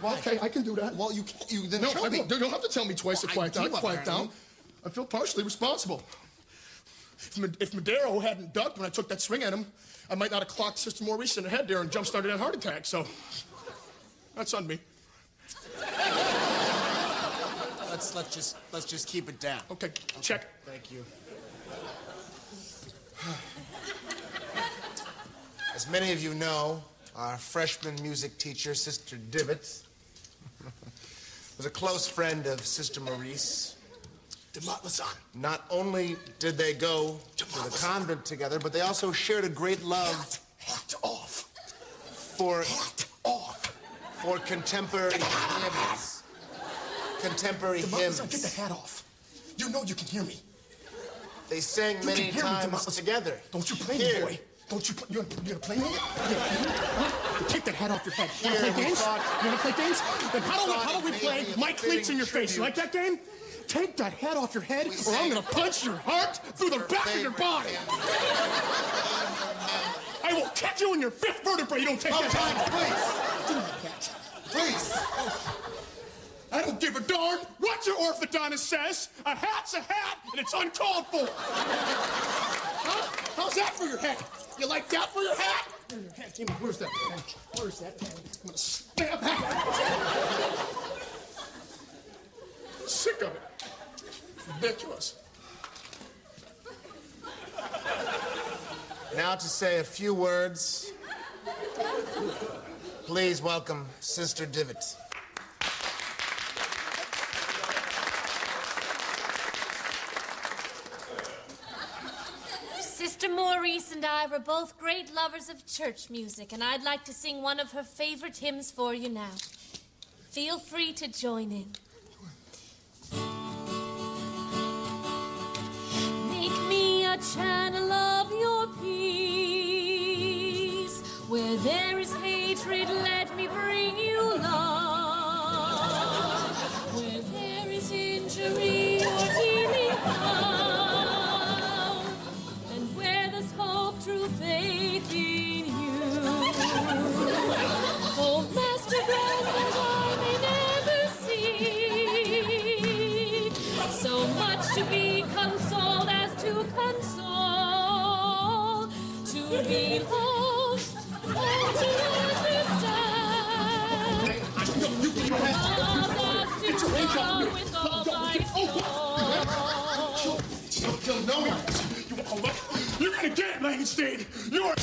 Why? Okay, I can do that. Well, you can't. You then No, show me. you don't have to tell me twice to quiet down. Quiet down. I feel partially responsible. If Madero hadn't ducked when I took that swing at him, I might not have clocked Sister Maurice in the head there and jump-started that heart attack, so that's on me. Let's just keep it down. Okay, check. Thank you. As many of you know, our freshman music teacher, Sister Divitz, was a close friend of Sister Maurice. Not only did they go to the convent together, but they also shared a great love for contemporary hymns. Contemporary hymns. Get the hat off. You know you can hear me. They sang many times together. Don't you play me, boy. Don't you play. You're gonna play me? Take that hat off your head. You wanna play games? You wanna play games? Then how do we play My Cleats in Your Face? You like that game? Take that hat off your head, or I'm gonna punch your heart through the back of your body. I will kick you in your fifth vertebrae. You don't take that hat off. Please. I don't give a darn what your orthodontist says. A hat's a hat, and it's uncalled for. Huh? How's that for your head? You like that for your hat? Your head, Jimmy, where's that? Where's that? I'm gonna stab that. Sick of it. Ridiculous. Now to say a few words, please welcome Sister Divitz. Sister Maurice and I were both great lovers of church music, and I'd like to sing one of her favorite hymns for you now. Feel free to join in. Make me a channel of your peace. Where there is hatred, let me bring you love. Where there is injury, your healing power. And where there's hope, true faith in you. Oh, Master, grant that I may never see so much to be consoled as to console, to be lost and to understand. Love us to love with all thy soul. You're gonna get it, Langenstein. You're.